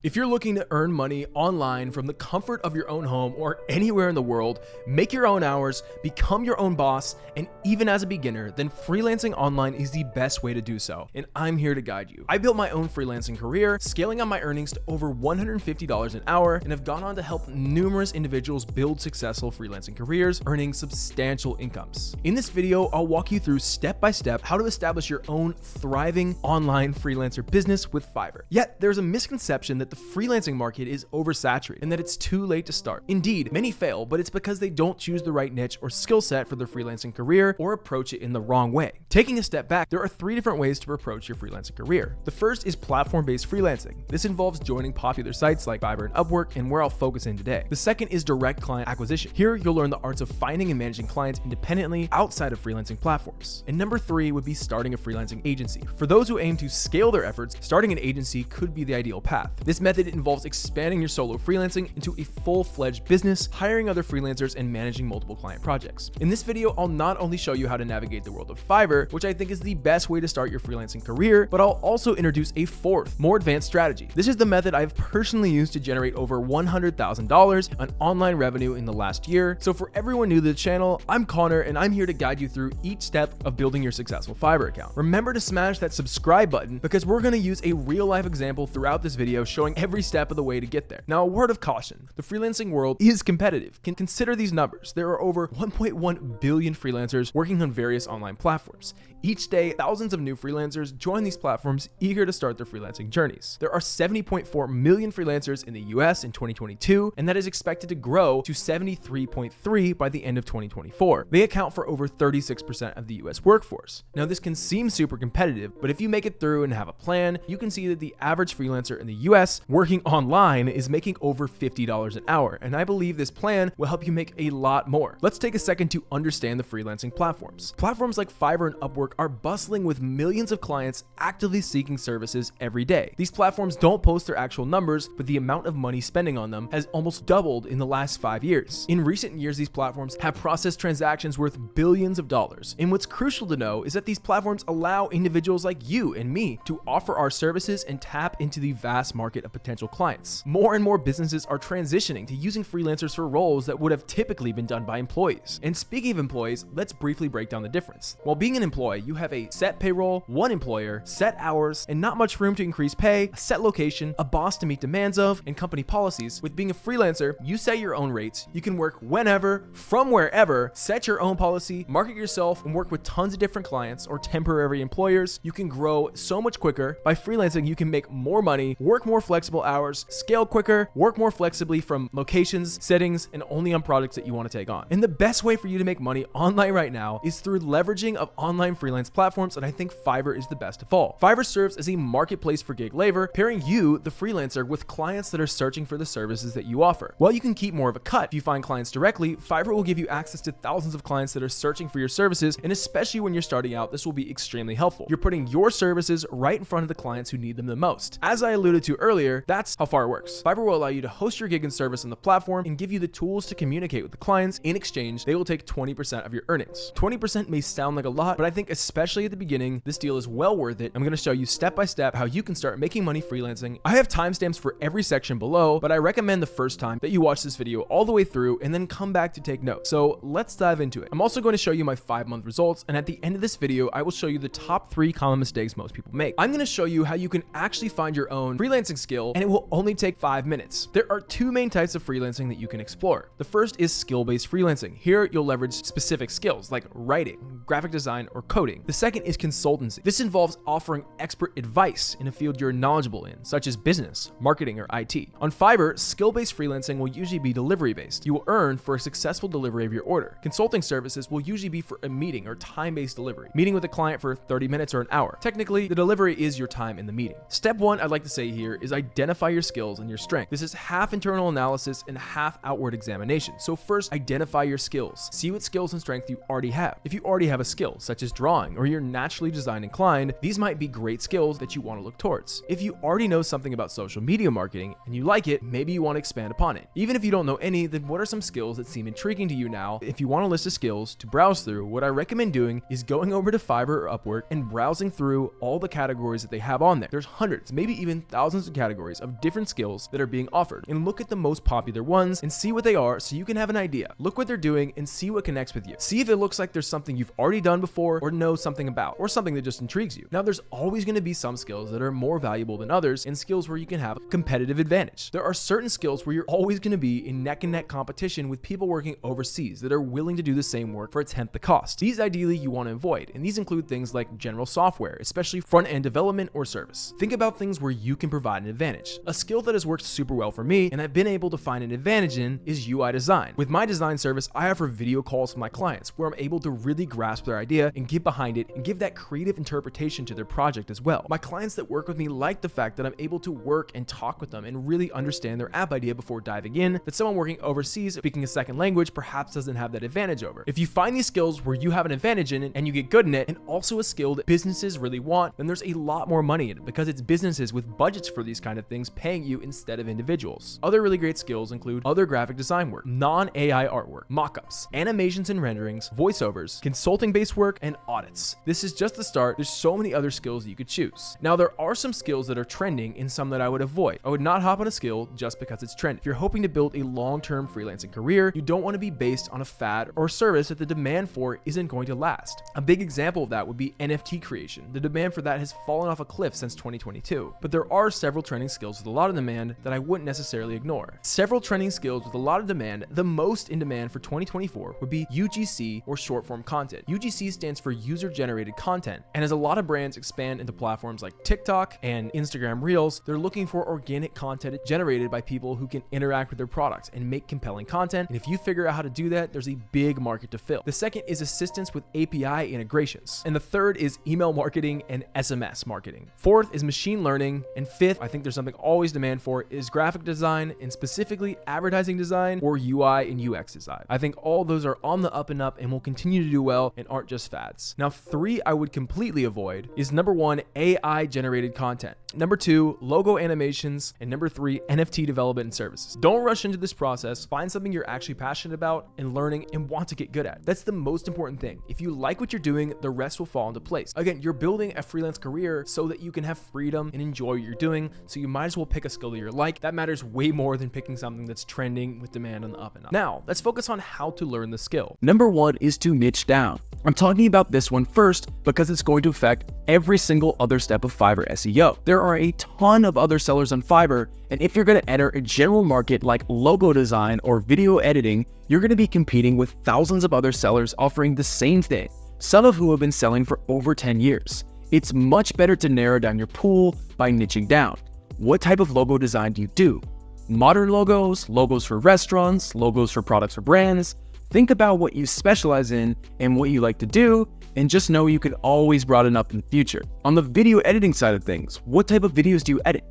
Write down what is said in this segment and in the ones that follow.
If you're looking to earn money online from the comfort of your own home or anywhere in the world, make your own hours, become your own boss, and even as a beginner, then freelancing online is the best way to do so. And I'm here to guide you. I built my own freelancing career, scaling on my earnings to over $150 an hour, and have gone on to help numerous individuals build successful freelancing careers, earning substantial incomes. In this video, I'll walk you through step by step how to establish your own thriving online freelancer business with Fiverr. Yet there's a misconception that the freelancing market is oversaturated and that it's too late to start. Indeed, many fail, but it's because they don't choose the right niche or skill set for their freelancing career or approach it in the wrong way. Taking a step back, there are 3 different ways to approach your freelancing career. The first is platform-based freelancing. This involves joining popular sites like Fiverr and Upwork, and where I'll focus in today. The second is direct client acquisition. Here, you'll learn the arts of finding and managing clients independently outside of freelancing platforms. And number 3 would be starting a freelancing agency. For those who aim to scale their efforts, starting an agency could be the ideal path. This method involves expanding your solo freelancing into a full-fledged business, hiring other freelancers, and managing multiple client projects. In this video, I'll not only show you how to navigate the world of Fiverr, which I think is the best way to start your freelancing career, but I'll also introduce a 4th, more advanced strategy. This is the method I've personally used to generate over $100,000 on online revenue in the last year. So for everyone new to the channel, I'm Connor, and I'm here to guide you through each step of building your successful Fiverr account. Remember to smash that subscribe button because we're going to use a real-life example throughout this video showing every step of the way to get there. Now, a word of caution, the freelancing world is competitive. Consider these numbers. There are over 1.1 billion freelancers working on various online platforms. Each day, thousands of new freelancers join these platforms eager to start their freelancing journeys. There are 70.4 million freelancers in the US in 2022, and that is expected to grow to 73.3 by the end of 2024. They account for over 36% of the US workforce. Now, this can seem super competitive, but if you make it through and have a plan, you can see that the average freelancer in the US working online is making over $50 an hour, and I believe this plan will help you make a lot more. Let's take a second to understand the freelancing platforms. Platforms like Fiverr and Upwork are bustling with millions of clients actively seeking services every day. These platforms don't post their actual numbers, but the amount of money spending on them has almost doubled in the last 5 years. In recent years, these platforms have processed transactions worth billions of dollars. And what's crucial to know is that these platforms allow individuals like you and me to offer our services and tap into the vast market of potential clients. More and more businesses are transitioning to using freelancers for roles that would have typically been done by employees. And speaking of employees, let's briefly break down the difference. While being an employee, you have a set payroll, one employer, set hours, and not much room to increase pay, a set location, a boss to meet demands of, and company policies. With being a freelancer, you set your own rates. You can work whenever, from wherever, set your own policy, market yourself, and work with tons of different clients or temporary employers. You can grow so much quicker. By freelancing, you can make more money, work more flexible hours, scale quicker, work more flexibly from locations, settings, and only on projects that you want to take on. And the best way for you to make money online right now is through leveraging of online freelance platforms, and I think Fiverr is the best of all. Fiverr serves as a marketplace for gig labor, pairing you, the freelancer, with clients that are searching for the services that you offer. While you can keep more of a cut if you find clients directly, Fiverr will give you access to thousands of clients that are searching for your services, and especially when you're starting out, this will be extremely helpful. You're putting your services right in front of the clients who need them the most. As I alluded to earlier, that's how far it works. Fiverr will allow you to host your gig and service on the platform and give you the tools to communicate with the clients. In exchange, they will take 20% of your earnings. 20% may sound like a lot, but I think especially at the beginning, this deal is well worth it. I'm going to show you step by step how you can start making money freelancing. I have timestamps for every section below, but I recommend the first time that you watch this video all the way through and then come back to take notes. So let's dive into it. I'm also going to show you my 5-month results, and at the end of this video, I will show you the top 3 common mistakes most people make. I'm going to show you how you can actually find your own freelancing skill, and it will only take 5 minutes. There are 2 main types of freelancing that you can explore. The first is skill-based freelancing. Here, you'll leverage specific skills like writing, graphic design, or coding. The second is consultancy. This involves offering expert advice in a field you're knowledgeable in, such as business, marketing, or IT. On Fiverr, skill-based freelancing will usually be delivery-based. You will earn for a successful delivery of your order. Consulting services will usually be for a meeting or time-based delivery, meeting with a client for 30 minutes or an hour. Technically, the delivery is your time in the meeting. Step 1 I'd like to say here is identify your skills and your strength. This is half internal analysis and half outward examination. So first, identify your skills. See what skills and strength you already have. If you already have a skill, such as drawing, or you're naturally design inclined, these might be great skills that you want to look towards. If you already know something about social media marketing and you like it, maybe you want to expand upon it. Even if you don't know any, then what are some skills that seem intriguing to you now? If you want a list of skills to browse through, what I recommend doing is going over to Fiverr or Upwork and browsing through all the categories that they have on there. There's hundreds, maybe even thousands of categories categories of different skills that are being offered and look at the most popular ones and see what they are so you can have an idea. Look what they're doing and see what connects with you. See if it looks like there's something you've already done before or know something about, or something that just intrigues you. Now, there's always going to be some skills that are more valuable than others and skills where you can have a competitive advantage. There are certain skills where you're always going to be in neck and neck competition with people working overseas that are willing to do the same work for a tenth the cost. These ideally you want to avoid, and these include things like general software, especially front-end development or service. Think about things where you can provide an advantage. A skill that has worked super well for me and I've been able to find an advantage in is UI design. With my design service, I offer video calls to my clients where I'm able to really grasp their idea and get behind it and give that creative interpretation to their project as well. My clients that work with me like the fact that I'm able to work and talk with them and really understand their app idea before diving in, that someone working overseas speaking a second language perhaps doesn't have that advantage over. If you find these skills where you have an advantage in it and you get good in it, and also a skill that businesses really want, then there's a lot more money in it because it's businesses with budgets for these kind of things paying you instead of individuals. Other really great skills include other graphic design work, non-AI artwork, mockups, animations and renderings, voiceovers, consulting-based work, and audits. This is just the start. There's so many other skills that you could choose. Now, there are some skills that are trending and some that I would avoid. I would not hop on a skill just because it's trending. If you're hoping to build a long-term freelancing career, you don't want to be based on a fad or service that the demand for isn't going to last. A big example of that would be NFT creation. The demand for that has fallen off a cliff since 2022, but there are several trending skills with a lot of demand that I wouldn't necessarily ignore. Several trending skills with a lot of demand, the most in demand for 2024 would be UGC, or short form content. UGC stands for user generated content, and as a lot of brands expand into platforms like TikTok and Instagram Reels, they're looking for organic content generated by people who can interact with their products and make compelling content. And if you figure out how to do that, there's a big market to fill. The second is assistance with API integrations. And the third is email marketing and SMS marketing. Fourth is machine learning. And fifth, I think there's something always demand for, is graphic design, and specifically advertising design or UI and UX design. I think all those are on the up and up and will continue to do well and aren't just fads. Now, three I would completely avoid is number one, AI generated content. Number two, logo animations. And number three, NFT development and services. Don't rush into this process. Find something you're actually passionate about and learning and want to get good at. That's the most important thing. If you like what you're doing, the rest will fall into place. Again, you're building a freelance career so that you can have freedom and enjoy what you're doing. So you might as well pick a skill that you're like. That matters way more than picking something that's trending with demand on the up and up. Now, let's focus on how to learn the skill. Number one is to niche down. I'm talking about this one first because it's going to affect every single other step of Fiverr SEO. There are a ton of other sellers on Fiverr, and if you're going to enter a general market like logo design or video editing, you're going to be competing with thousands of other sellers offering the same thing, some of who have been selling for over 10 years. It's much better to narrow down your pool by niching down. What type of logo design do you do? Modern logos, logos for restaurants, logos for products or brands. Think about what you specialize in and what you like to do, and just know you can always broaden up in the future. On the video editing side of things, what type of videos do you edit?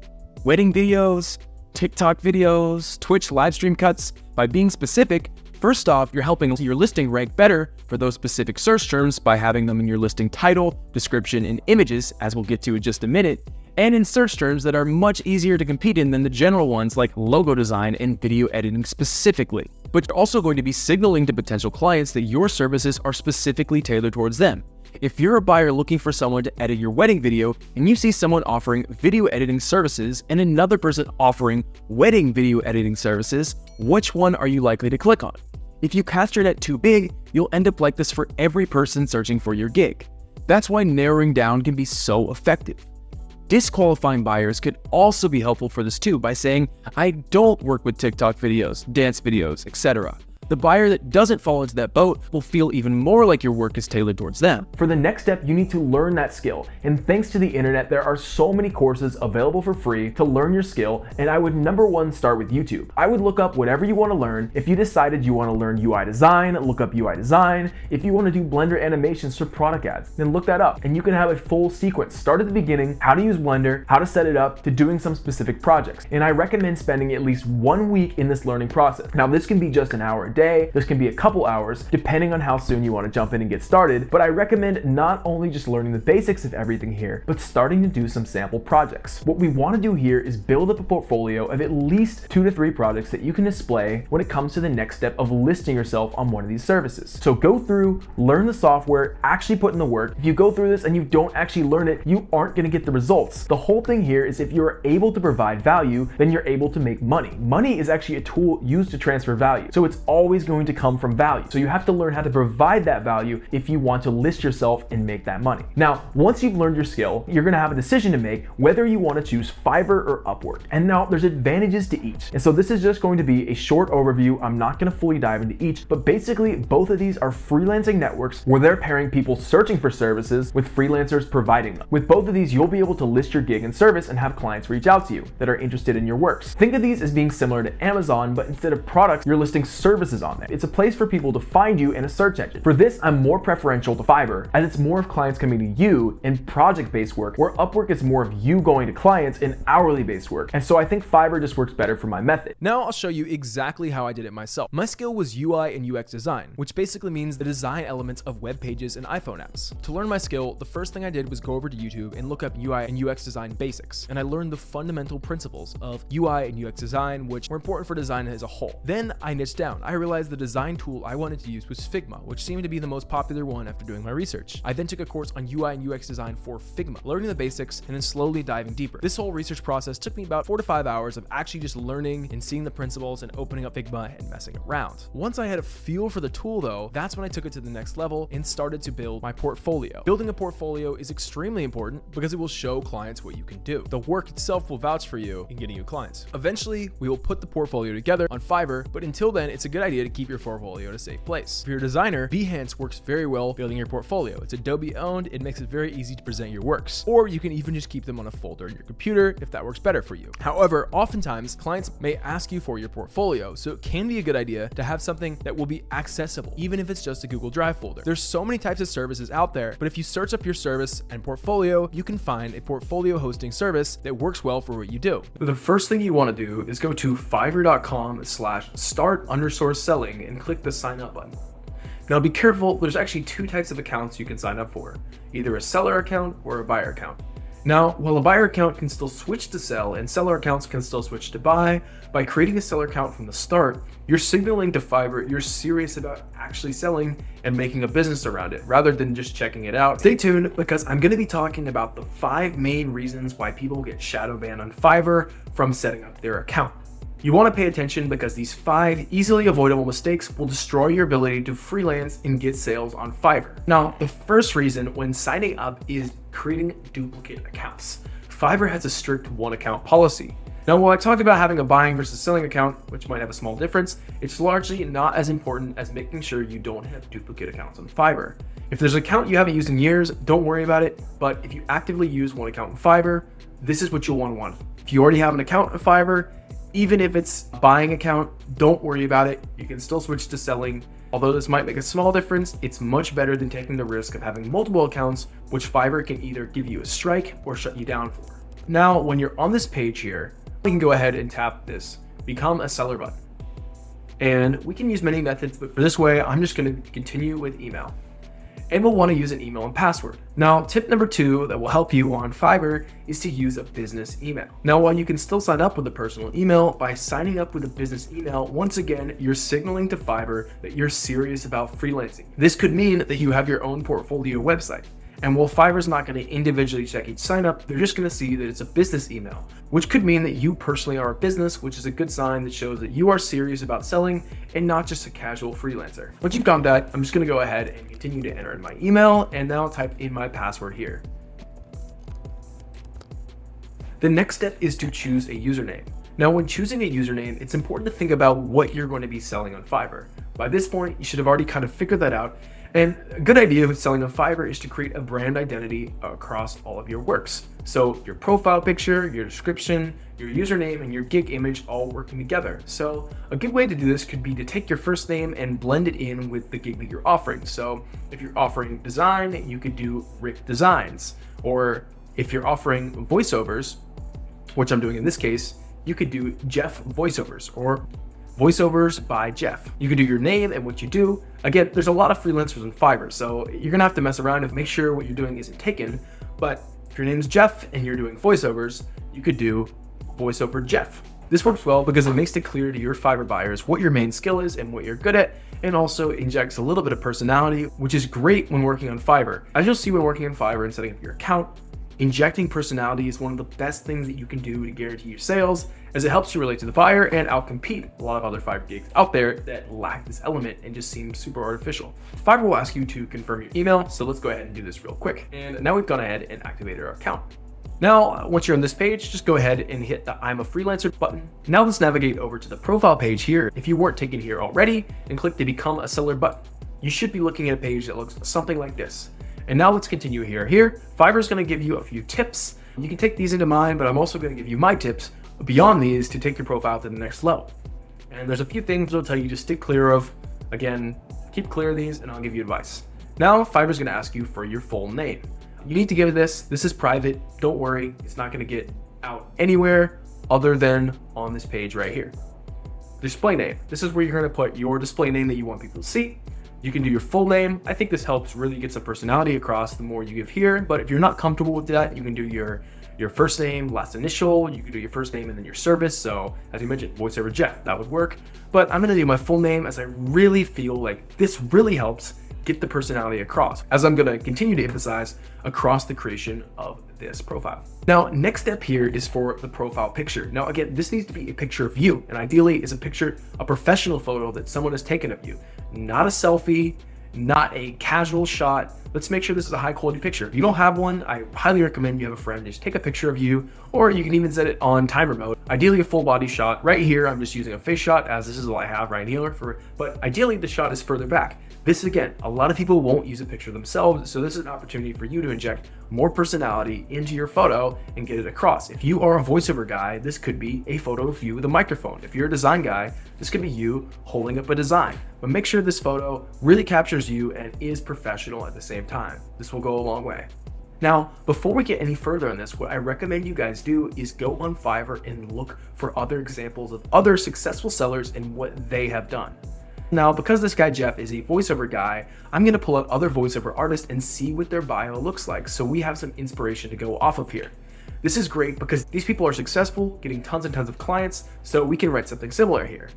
Wedding videos, TikTok videos, Twitch live stream cuts? By being specific, first off, you're helping your listing rank better for those specific search terms by having them in your listing title, description, and images, as we'll get to in just a minute, and in search terms that are much easier to compete in than the general ones like logo design and video editing specifically. But you're also going to be signaling to potential clients that your services are specifically tailored towards them. If you're a buyer looking for someone to edit your wedding video and you see someone offering video editing services and another person offering wedding video editing services, which one are you likely to click on? If you cast your net too big, you'll end up like this for every person searching for your gig. That's why narrowing down can be so effective. Disqualifying buyers could also be helpful for this too by saying, I don't work with TikTok videos, dance videos, etc. The buyer that doesn't fall into that boat will feel even more like your work is tailored towards them. For the next step, you need to learn that skill. And thanks to the internet, there are so many courses available for free to learn your skill. And I would number one start with YouTube. I would look up whatever you want to learn. If you decided you want to learn UI design, look up UI design. If you want to do Blender animations for product ads, then look that up. And you can have a full sequence. Start at the beginning, how to use Blender, how to set it up, to doing some specific projects. And I recommend spending at least 1 week in this learning process. Now, this can be just an hour a day, this can be a couple hours, depending on how soon you want to jump in and get started, but I recommend not only just learning the basics of everything here, but starting to do some sample projects. What we want to do here is build up a portfolio of at least 2 to 3 projects that you can display when it comes to the next step of listing yourself on one of these services. So go through, learn the software, actually put in the work. If you go through this and you don't actually learn it, you aren't going to get the results. The whole thing here is if you're able to provide value, then you're able to make money. Money is actually a tool used to transfer value. So it's always going to come from value. So you have to learn how to provide that value if you want to list yourself and make that money. Now, once you've learned your skill, you're going to have a decision to make whether you want to choose Fiverr or Upwork. And now there's advantages to each. And so this is just going to be a short overview. I'm not going to fully dive into each, but basically both of these are freelancing networks where they're pairing people searching for services with freelancers providing them. With both of these, you'll be able to list your gig and service and have clients reach out to you that are interested in your works. Think of these as being similar to Amazon, but instead of products, you're listing services on there. It's a place for people to find you in a search engine. For this, I'm more preferential to Fiverr, as it's more of clients coming to you in project-based work, where Upwork is more of you going to clients in hourly-based work. And so I think Fiverr just works better for my method. Now I'll show you exactly how I did it myself. My skill was UI and UX design, which basically means the design elements of web pages and iPhone apps. To learn my skill, the first thing I did was go over to YouTube and look up UI and UX design basics, and I learned the fundamental principles of UI and UX design, which were important for design as a whole. Then I niched down. I realized the design tool I wanted to use was Figma, which seemed to be the most popular one after doing my research. I then took a course on UI and UX design for Figma, learning the basics and then slowly diving deeper. This whole research process took me about 4 to 5 hours of actually just learning and seeing the principles and opening up Figma and messing around. Once I had a feel for the tool though, that's when I took it to the next level and started to build my portfolio. Building a portfolio is extremely important because it will show clients what you can do. The work itself will vouch for you in getting you clients. Eventually, we will put the portfolio together on Fiverr, but until then, it's a good idea to keep your portfolio in a safe place. For your designer, Behance works very well building your portfolio. It's Adobe owned, it makes it very easy to present your works. Or you can even just keep them on a folder in your computer if that works better for you. However, oftentimes, clients may ask you for your portfolio, so it can be a good idea to have something that will be accessible, even if it's just a Google Drive folder. There's so many types of services out there, but if you search up your service and portfolio, you can find a portfolio hosting service that works well for what you do. The first thing you want to do is go to fiverr.com/start_selling and click the sign up button. Now be careful, there's actually 2 types of accounts you can sign up for, either a seller account or a buyer account. Now, while a buyer account can still switch to sell and seller accounts can still switch to buy, by creating a seller account from the start, you're signaling to Fiverr you're serious about actually selling and making a business around it, rather than just checking it out. Stay tuned, because I'm going to be talking about the 5 main reasons why people get shadow banned on Fiverr from setting up their account. You want to pay attention because these 5 easily avoidable mistakes will destroy your ability to freelance and get sales on Fiverr. Now, the first reason when signing up is creating duplicate accounts. Fiverr has a strict 1 account policy. Now, while I talked about having a buying versus selling account, which might have a small difference, it's largely not as important as making sure you don't have duplicate accounts on Fiverr. If there's an account you haven't used in years, don't worry about it, but if you actively use 1 account on Fiverr, this is what you'll want. If you already have an account on Fiverr, even if it's a buying account, don't worry about it. You can still switch to selling. Although this might make a small difference, it's much better than taking the risk of having multiple accounts, which Fiverr can either give you a strike or shut you down for. Now, when you're on this page here, we can go ahead and tap this Become a Seller button. And we can use many methods, but for this way, I'm just going to continue with email. And we'll want to use an email and password. Now, tip number 2 that will help you on Fiverr is to use a business email. Now, while you can still sign up with a personal email, by signing up with a business email, once again, you're signaling to Fiverr that you're serious about freelancing. This could mean that you have your own portfolio website. And while Fiverr's not going to individually check each sign up, they're just going to see that it's a business email, which could mean that you personally are a business, which is a good sign that shows that you are serious about selling and not just a casual freelancer. Once you've done that, I'm just going to go ahead and continue to enter in my email and now type in my password here. The next step is to choose a username. Now, when choosing a username, it's important to think about what you're going to be selling on Fiverr. By this point, you should have already kind of figured that out. And a good idea with selling on Fiverr is to create a brand identity across all of your works. So your profile picture, your description, your username, and your gig image all working together. So a good way to do this could be to take your first name and blend it in with the gig that you're offering. So if you're offering design, you could do Rick Designs. Or if you're offering voiceovers, which I'm doing in this case, you could do Jeff Voiceovers. Or voiceovers by Jeff. You can do your name and what you do. Again, there's a lot of freelancers on Fiverr, so you're gonna have to mess around and make sure what you're doing isn't taken. But if your name's Jeff and you're doing voiceovers, you could do voiceover Jeff. This works well because it makes it clear to your Fiverr buyers what your main skill is and what you're good at, and also injects a little bit of personality, which is great when working on Fiverr. As you'll see when working on Fiverr and setting up your account, injecting personality is one of the best things that you can do to guarantee your sales, as it helps you relate to the buyer and outcompete a lot of other Fiverr gigs out there that lack this element and just seem super artificial. Fiverr will ask you to confirm your email, so let's go ahead and do this real quick. And now we've gone ahead and activated our account. Now, once you're on this page, just go ahead and hit the I'm a Freelancer button. Now let's navigate over to the profile page here if you weren't taken here already, and click the Become a Seller button. You should be looking at a page that looks something like this. And now let's continue here. Here, Fiverr is going to give you a few tips. You can take these into mind, but I'm also going to give you my tips beyond these to take your profile to the next level. And there's a few things I'll tell you to stick clear of. Again, keep clear of these and I'll give you advice. Now, Fiverr is going to ask you for your full name. You need to give this. This is private. Don't worry. It's not going to get out anywhere other than on this page right here. Display name. This is where you're going to put your display name that you want people to see. You can do your full name. I think this helps really get some personality across the more you give here, but if you're not comfortable with that, you can do your first name, last initial. You can do your first name and then your service. So as you mentioned, voiceover Jeff, that would work. But I'm gonna do my full name as I really feel like this really helps get the personality across, as I'm gonna continue to emphasize across the creation of this profile. Now, next step here is for the profile picture. Now, again, this needs to be a picture of you, and ideally is a professional photo that someone has taken of you, not a selfie, not a casual shot. Let's make sure this is a high quality picture. If you don't have one, I highly recommend you have a friend just take a picture of you, or you can even set it on timer mode. Ideally a full body shot. Right here, I'm just using a face shot as this is all I have right here, but ideally the shot is further back. This again, a lot of people won't use a picture themselves, so this is an opportunity for you to inject more personality into your photo and get it across. If you are a voiceover guy, this could be a photo of you with a microphone. If you're a design guy, this could be you holding up a design. But make sure this photo really captures you and is professional at the same time. This will go a long way. Now, before we get any further on this, what I recommend you guys do is go on Fiverr and look for other examples of other successful sellers and what they have done. Now, because this guy Jeff is a voiceover guy, I'm gonna pull out other voiceover artists and see what their bio looks like, so we have some inspiration to go off of here. This is great because these people are successful, getting tons and tons of clients, so we can write something similar here.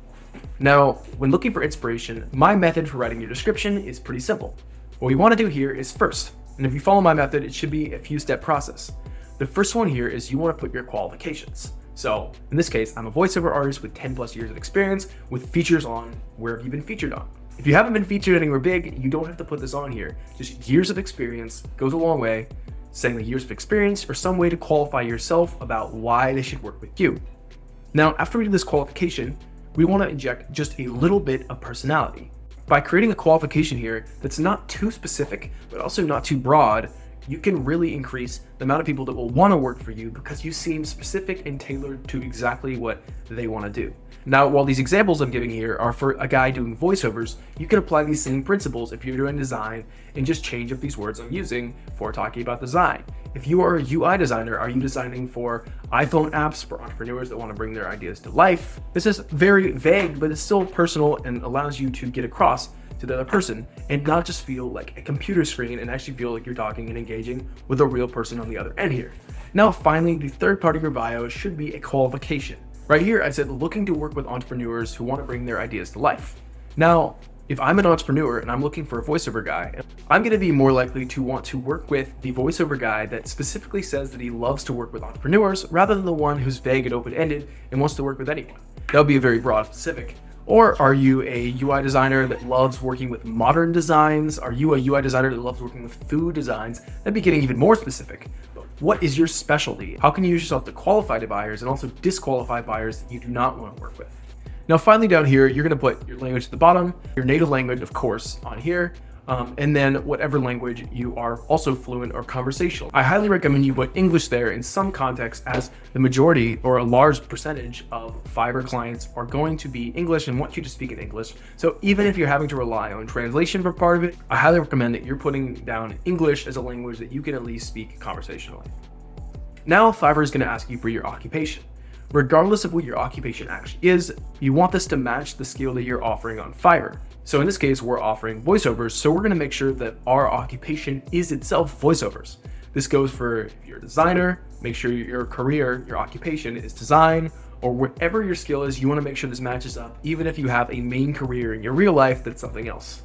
Now, when looking for inspiration, my method for writing your description is pretty simple. What we wanna do here is first, and if you follow my method, it should be a few-step process. The first one here is you wanna put your qualifications. So in this case, I'm a voiceover artist with 10 plus years of experience with features on where have you been featured on. If you haven't been featured anywhere big, you don't have to put this on here. Just years of experience goes a long way, saying the years of experience or some way to qualify yourself about why they should work with you. Now, after we do this qualification, we want to inject just a little bit of personality. By creating a qualification here that's not too specific, but also not too broad, you can really increase the amount of people that will want to work for you because you seem specific and tailored to exactly what they want to do. Now, while these examples I'm giving here are for a guy doing voiceovers, you can apply these same principles if you're doing design and just change up these words I'm using for talking about design. If you are a UI designer, are you designing for iPhone apps for entrepreneurs that want to bring their ideas to life? This is very vague, but it's still personal and allows you to get across to the other person and not just feel like a computer screen and actually feel like you're talking and engaging with a real person on the other end here. Now, finally, the third part of your bio should be a qualification. Right here, I said looking to work with entrepreneurs who want to bring their ideas to life. Now, if I'm an entrepreneur and I'm looking for a voiceover guy, I'm going to be more likely to want to work with the voiceover guy that specifically says that he loves to work with entrepreneurs rather than the one who's vague and open-ended and wants to work with anyone. That would be a very broad specific. Or are you a UI designer that loves working with modern designs? Are you a UI designer that loves working with food designs? That'd be getting even more specific. What is your specialty? How can you use yourself to qualify to buyers and also disqualify buyers that you do not want to work with? Now, finally down here, you're going to put your language at the bottom, your native language, of course, on here, and then whatever language you are also fluent or conversational. I highly recommend you put English there in some context, as the majority or a large percentage of Fiverr clients are going to be English and want you to speak in English. So even if you're having to rely on translation for part of it, I highly recommend that you're putting down English as a language that you can at least speak conversationally. Now Fiverr is going to ask you for your occupation. regardless of what your occupation actually is, you want this to match the skill that you're offering on Fiverr. So in this case, we're offering voiceovers, so we're gonna make sure that our occupation is itself voiceovers. This goes for if you're a designer, make sure your career, your occupation is design, or whatever your skill is, you wanna make sure this matches up, even if you have a main career in your real life that's something else.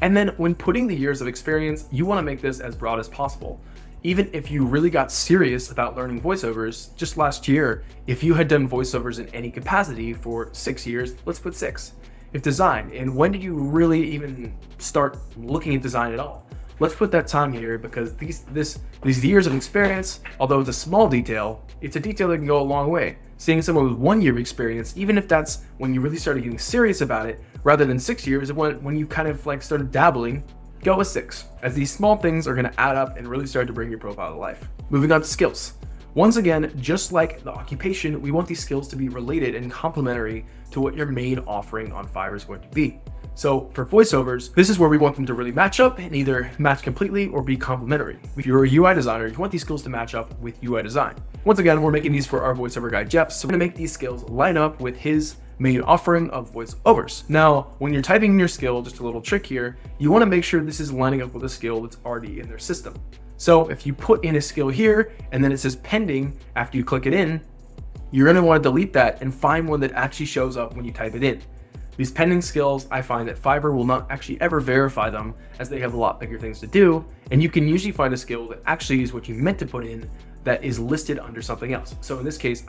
And then when putting the years of experience, you wanna make this as broad as possible. Even if you really got serious about learning voiceovers, just last year, if you had done voiceovers in any capacity for 6 years, let's put 6. If design, and when did you really even start looking at design at all? Let's put that time here, because these years of experience, although it's a small detail, it's a detail that can go a long way. Seeing someone with 1 year of experience, even if that's when you really started getting serious about it, rather than 6 years, when you kind of like started dabbling, go with 6, as these small things are gonna add up and really start to bring your profile to life. Moving on to skills. Once again, just like the occupation, we want these skills to be related and complementary to what your main offering on Fiverr is going to be. So for voiceovers, this is where we want them to really match up and either match completely or be complementary. If you're a UI designer, you want these skills to match up with UI design. Once again, we're making these for our voiceover guy, Jeff, so we're gonna make these skills line up with his main offering of voiceovers. Now, when you're typing in your skill, just a little trick here, you wanna make sure this is lining up with a skill that's already in their system. So if you put in a skill here, and then it says pending after you click it in, you're gonna wanna delete that and find one that actually shows up when you type it in. These pending skills, I find that Fiverr will not actually ever verify them, as they have a lot bigger things to do, and you can usually find a skill that actually is what you meant to put in that is listed under something else. So in this case,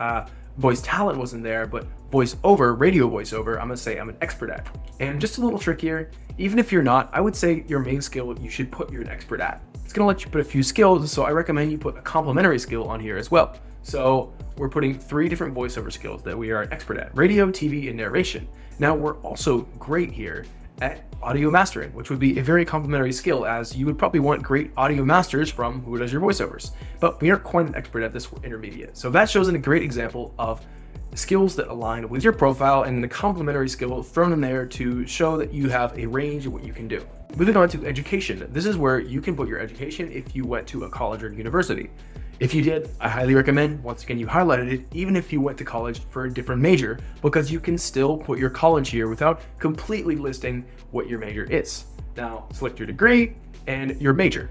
voice talent wasn't there, but voiceover, radio voiceover, I'm gonna say I'm an expert at. And just a little trick here, even if you're not, I would say your main skill you should put you're an expert at. It's gonna let you put a few skills, so I recommend you put a complementary skill on here as well. So we're putting 3 different voiceover skills that we are an expert at: radio, TV, and narration. Now we're also great here at audio mastering, which would be a very complementary skill, as you would probably want great audio masters from who does your voiceovers. But we aren't quite an expert at this, we're intermediate. So that shows a great example of skills that align with your profile and the complementary skill thrown in there to show that you have a range of what you can do. Moving on to education. This is where you can put your education if you went to a college or university. If you did, I highly recommend, once again, you highlighted it, even if you went to college for a different major, because you can still put your college here without completely listing what your major is. Now, select your degree and your major.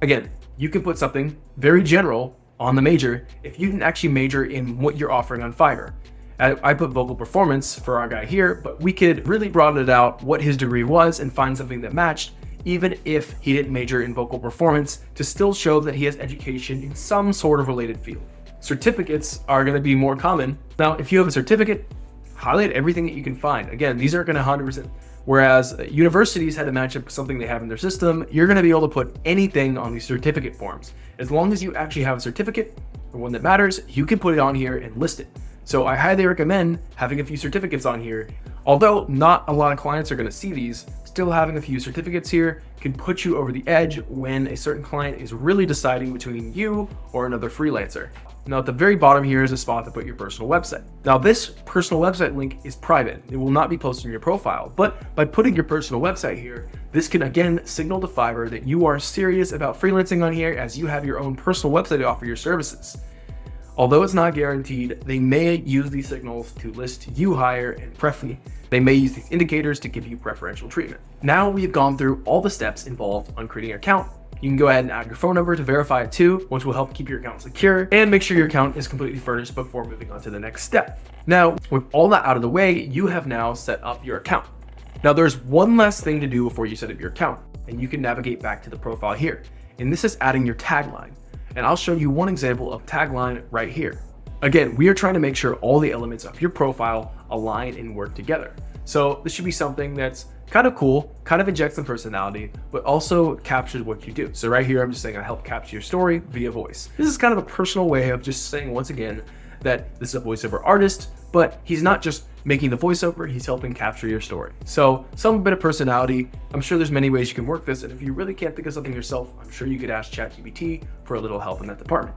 Again, you can put something very general on the major if you didn't actually major in what you're offering on Fiverr. I put vocal performance for our guy here, but we could really broaden it out what his degree was and find something that matched, even if he didn't major in vocal performance, to still show that he has education in some sort of related field. Certificates are gonna be more common. Now, if you have a certificate, highlight everything that you can find. Again, these aren't gonna 100%, whereas universities had to match up with something they have in their system, you're gonna be able to put anything on these certificate forms. As long as you actually have a certificate, or one that matters, you can put it on here and list it. So I highly recommend having a few certificates on here. Although not a lot of clients are gonna see these, still having a few certificates here can put you over the edge when a certain client is really deciding between you or another freelancer. Now at the very bottom here is a spot to put your personal website. Now this personal website link is private. It will not be posted in your profile, but by putting your personal website here, this can again signal to Fiverr that you are serious about freelancing on here, as you have your own personal website to offer your services. Although it's not guaranteed, they may use these signals to list you higher, and preferably, they may use these indicators to give you preferential treatment. Now we've gone through all the steps involved on creating an account. You can go ahead and add your phone number to verify it too, which will help keep your account secure, and make sure your account is completely furnished before moving on to the next step. Now, with all that out of the way, you have now set up your account. Now there's one last thing to do before you set up your account, and you can navigate back to the profile here. And this is adding your tagline. And I'll show you one example of tagline right here. Again, we are trying to make sure all the elements of your profile align and work together. So this should be something that's kind of cool, kind of injects some personality, but also captures what you do. So right here, I'm just saying I help capture your story via voice. This is kind of a personal way of just saying, once again, that this is a voiceover artist, but he's not just making the voiceover, he's helping capture your story. So some bit of personality. I'm sure there's many ways you can work this, and if you really can't think of something yourself, I'm sure you could ask ChatGPT for a little help in that department.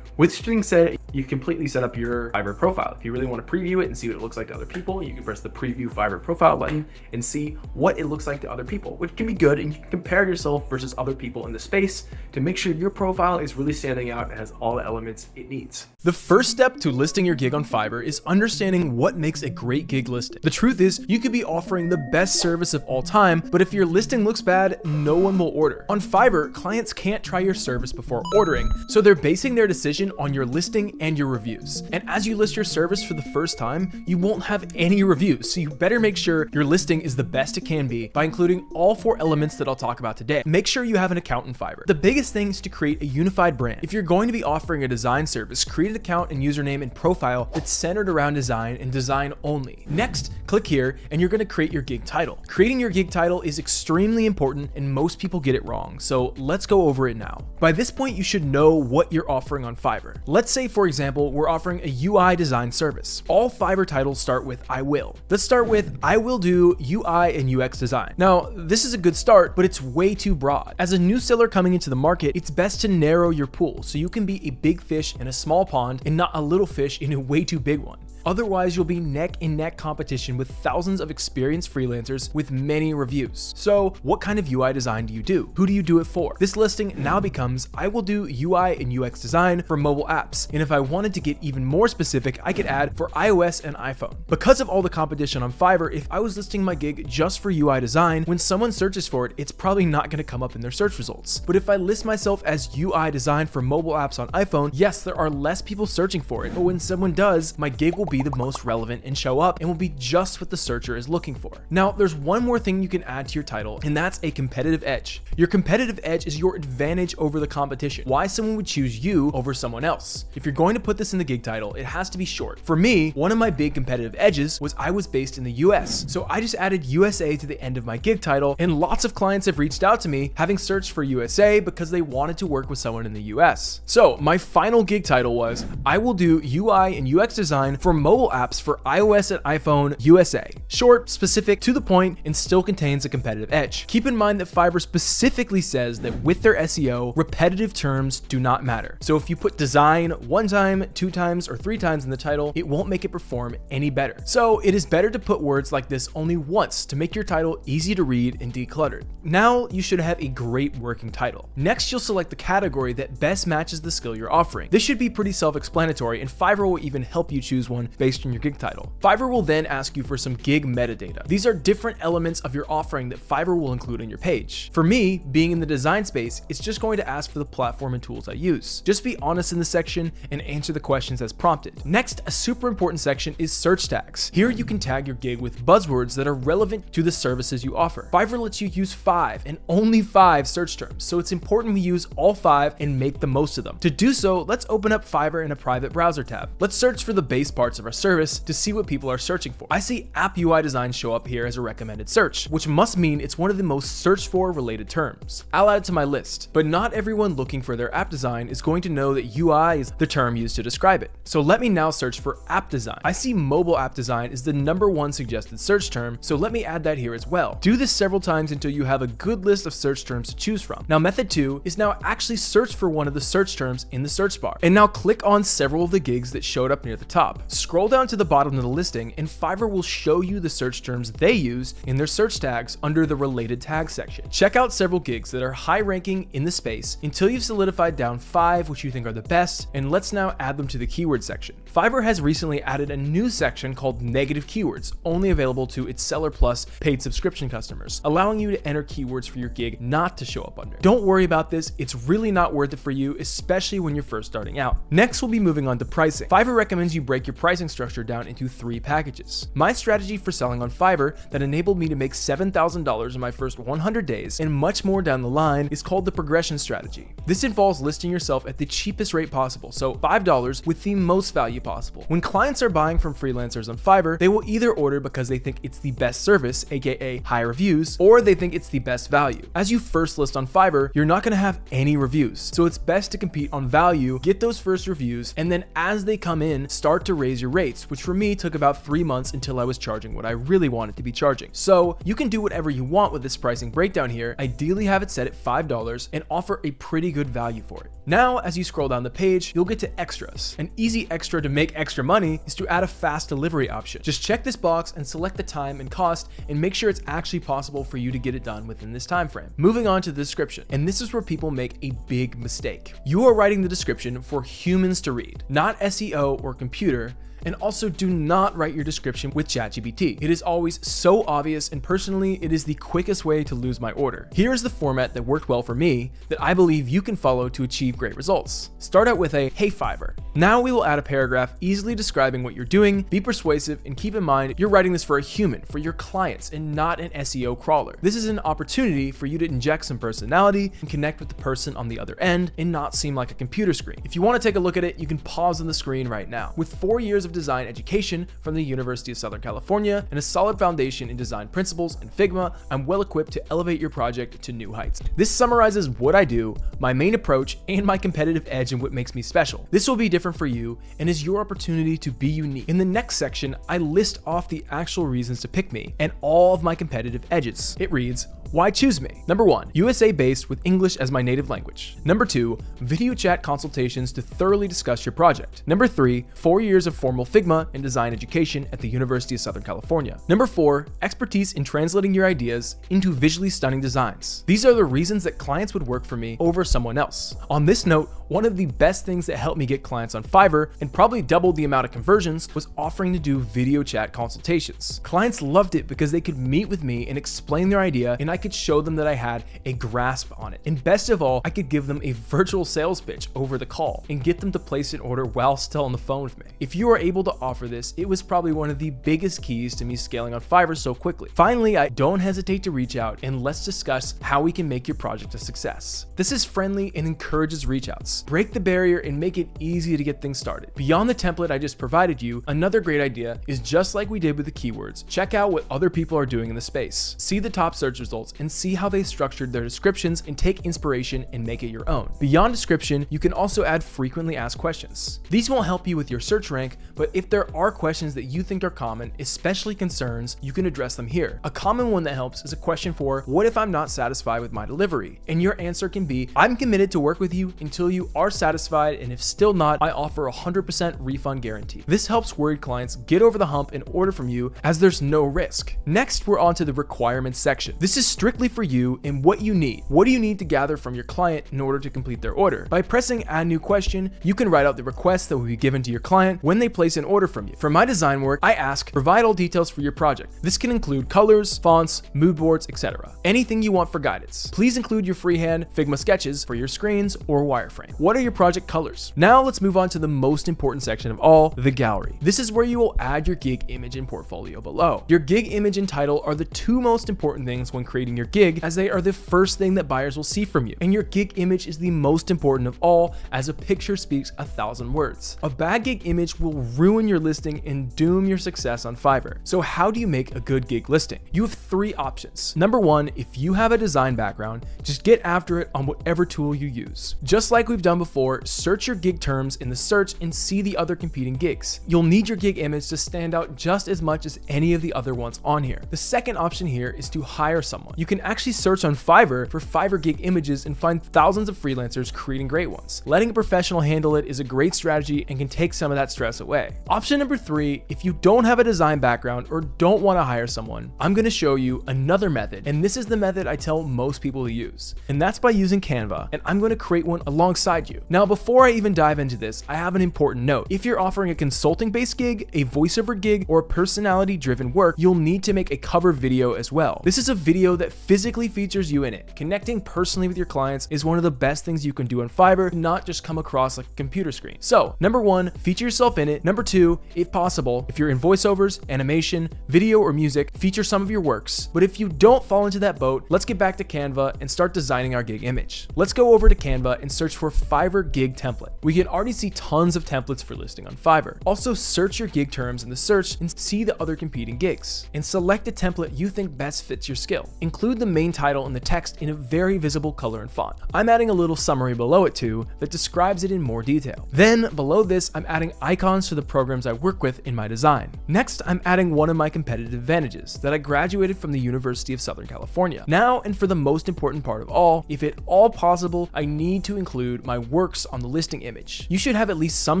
With this being said, you completely set up your Fiverr profile. If you really want to preview it and see what it looks like to other people, you can press the preview Fiverr profile button and see what it looks like to other people, which can be good, and you can compare yourself versus other people in the space to make sure your profile is really standing out and has all the elements it needs. The first step to listing your gig on Fiverr is understanding what makes a great gig listing. The truth is, you could be offering the best service of all time, but if your listing looks bad, no one will order. On Fiverr, clients can't try your service before ordering, so they're basing their decision on your listing and your reviews. And as you list your service for the first time, you won't have any reviews, so you better make sure your listing is the best it can be by including all 4 elements that I'll talk about today. Make sure you have an account in Fiverr. The biggest thing is to create a unified brand. If you're going to be offering a design service, create an account and username and profile that's centered around design and design only. Next, click here and you're going to create your gig title. Creating your gig title is extremely important and most people get it wrong, so let's go over it now. By this point, you should know what you're offering on Fiverr. Let's say, for example, we're offering a UI design service. All Fiverr titles start with I will. Let's start with I will do UI and UX design. Now, this is a good start, but it's way too broad. As a new seller coming into the market, it's best to narrow your pool so you can be a big fish in a small pond and not a little fish in a way too big one. Otherwise, you'll be neck and neck competition with thousands of experienced freelancers with many reviews. So what kind of UI design do you do? Who do you do it for? This listing now becomes I will do UI and UX design for mobile apps. And if I wanted to get even more specific, I could add for iOS and iPhone. Because of all the competition on Fiverr, if I was listing my gig just for UI design, when someone searches for it, it's probably not going to come up in their search results. But if I list myself as UI design for mobile apps on iPhone, yes, there are less people searching for it. But when someone does, my gig will be the most relevant and show up and will be just what the searcher is looking for. Now, there's one more thing you can add to your title, and that's a competitive edge. Your competitive edge is your advantage over the competition. Why someone would choose you over someone else. If you're going to put this in the gig title, it has to be short. For me, one of my big competitive edges was I was based in the US. So I just added USA to the end of my gig title, and lots of clients have reached out to me having searched for USA because they wanted to work with someone in the US. So my final gig title was I will do UI and UX design for mobile apps for iOS and iPhone USA. Short, specific, to the point, and still contains a competitive edge. Keep in mind that Fiverr specifically says that with their SEO, repetitive terms do not matter. So if you put design 1 time, 2 times, or 3 times in the title, it won't make it perform any better. So it is better to put words like this only once to make your title easy to read and decluttered. Now you should have a great working title. Next, you'll select the category that best matches the skill you're offering. This should be pretty self-explanatory, and Fiverr will even help you choose one based on your gig title. Fiverr will then ask you for some gig metadata. These are different elements of your offering that Fiverr will include on your page. For me, being in the design space, it's just going to ask for the platform and tools I use. Just be honest in the section and answer the questions as prompted. Next, a super important section is search tags. Here you can tag your gig with buzzwords that are relevant to the services you offer. Fiverr lets you use 5 and only 5 search terms, so it's important we use all 5 and make the most of them. To do so, let's open up Fiverr in a private browser tab. Let's search for the base parts of our service to see what people are searching for. I see app UI design show up here as a recommended search, which must mean it's one of the most searched for related terms. I'll add it to my list, but not everyone looking for their app design is going to know that UI is the term used to describe it. So let me now search for app design. I see mobile app design is the #1 suggested search term, so let me add that here as well. Do this several times until you have a good list of search terms to choose from. Now, method 2 is now actually search for one of the search terms in the search bar. And now click on several of the gigs that showed up near the top. Scroll down to the bottom of the listing and Fiverr will show you the search terms they use in their search tags under the related tags section. Check out several gigs that are high ranking in the space until you've solidified down 5 which you think are the best, and let's now add them to the keyword section. Fiverr has recently added a new section called negative keywords, only available to its Seller Plus paid subscription customers, allowing you to enter keywords for your gig not to show up under. Don't worry about this, it's really not worth it for you, especially when you're first starting out. Next, we'll be moving on to pricing. Fiverr recommends you break your pricing structure down into 3 packages. My strategy for selling on Fiverr that enabled me to make $7,000 in my first 100 days and much more down the line is called the progression strategy. This involves listing yourself at the cheapest rate possible, so $5 with the most value possible. When clients are buying from freelancers on Fiverr, they will either order because they think it's the best service, aka high reviews, or they think it's the best value. As you first list on Fiverr, you're not going to have any reviews, so it's best to compete on value, get those first reviews, and then as they come in, start to raise your your rates, which for me took about 3 months until I was charging what I really wanted to be charging. So you can do whatever you want with this pricing breakdown here, ideally have it set at $5 and offer a pretty good value for it. Now, as you scroll down the page, you'll get to extras. An easy extra to make extra money is to add a fast delivery option. Just check this box and select the time and cost and make sure it's actually possible for you to get it done within this time frame. Moving on to the description, and this is where people make a big mistake. You are writing the description for humans to read, not SEO or computer. And also do not write your description with ChatGPT. It is always so obvious, and personally, it is the quickest way to lose my order. Here is the format that worked well for me that I believe you can follow to achieve great results. Start out with a "Hey Fiverr." Now we will add a paragraph easily describing what you're doing, be persuasive, and keep in mind you're writing this for a human, for your clients, and not an SEO crawler. This is an opportunity for you to inject some personality and connect with the person on the other end and not seem like a computer screen. If you want to take a look at it, you can pause on the screen right now. With 4 years of design education from the University of Southern California and a solid foundation in design principles and Figma, I'm well equipped to elevate your project to new heights. This summarizes what I do, my main approach, and my competitive edge and what makes me special. This will be different for you and is your opportunity to be unique. In the next section, I list off the actual reasons to pick me and all of my competitive edges. It reads, why choose me? Number 1, USA based with English as my native language. Number 2, video chat consultations to thoroughly discuss your project. Number 3, 4 years of formal Figma and design education at the University of Southern California. Number 4, expertise in translating your ideas into visually stunning designs. These are the reasons that clients would work for me over someone else. On this note, one of the best things that helped me get clients on Fiverr and probably doubled the amount of conversions was offering to do video chat consultations. Clients loved it because they could meet with me and explain their idea, and I could show them that I had a grasp on it. And best of all, I could give them a virtual sales pitch over the call and get them to place an order while still on the phone with me. If you are able to offer this, it was probably one of the biggest keys to me scaling on Fiverr so quickly. Finally, I don't hesitate to reach out and let's discuss how we can make your project a success. This is friendly and encourages reach outs. Break the barrier and make it easy to get things started. Beyond the template I just provided you, another great idea is just like we did with the keywords, check out what other people are doing in the space. See the top search results and see how they structured their descriptions and take inspiration and make it your own. Beyond description, you can also add frequently asked questions. These won't help you with your search rank, but if there are questions that you think are common, especially concerns, you can address them here. A common one that helps is a question for, what if I'm not satisfied with my delivery? And your answer can be, I'm committed to work with you until you are satisfied, and if still not, I offer a 100% refund guarantee. This helps worried clients get over the hump and order from you as there's no risk. Next, we're on to the requirements section. This is strictly for you and what you need. What do you need to gather from your client in order to complete their order? By pressing add new question, you can write out the request that will be given to your client when they place an order from you. For my design work, I ask, provide all details for your project. This can include colors, fonts, mood boards, etc. Anything you want for guidance. Please include your freehand Figma sketches for your screens or wireframe. What are your project colors? Now let's move on to the most important section of all, the gallery. This is where you will add your gig image and portfolio below. Your gig image and title are the two most important things when creating your gig, as they are the first thing that buyers will see from you. And your gig image is the most important of all, as a picture speaks 1,000 words. A bad gig image will ruin your listing and doom your success on Fiverr. So how do you make a good gig listing? You have 3 options. Number 1, if you have a design background, just get after it on whatever tool you use. Just like we've done before, search your gig terms in the search and see the other competing gigs. You'll need your gig image to stand out just as much as any of the other ones on here. The second option here is to hire someone. You can actually search on Fiverr for Fiverr gig images and find thousands of freelancers creating great ones. Letting a professional handle it is a great strategy and can take some of that stress away. Option number 3, if you don't have a design background or don't want to hire someone, I'm going to show you another method, and this is the method I tell most people to use, and that's by using Canva, and I'm going to create one alongside you. Now, before I even dive into this, I have an important note. If you're offering a consulting-based gig, a voiceover gig, or personality-driven work, you'll need to make a cover video as well. This is a video that physically features you in it. Connecting personally with your clients is one of the best things you can do on Fiverr, not just come across like a computer screen. So, number 1, feature yourself in it. Number 2, if possible, if you're in voiceovers, animation, video, or music, feature some of your works. But if you don't fall into that boat, let's get back to Canva and start designing our gig image. Let's go over to Canva and search for Fiverr gig template. We can already see tons of templates for listing on Fiverr. Also, search your gig terms in the search and see the other competing gigs. And select a template you think best fits your skill. Include the main title and the text in a very visible color and font. I'm adding a little summary below it too that describes it in more detail. Then below this, I'm adding icons for the programs I work with in my design. Next, I'm adding one of my competitive advantages that I graduated from the University of Southern California. Now, and for the most important part of all, if at all possible, I need to include my works on the listing image. You should have at least some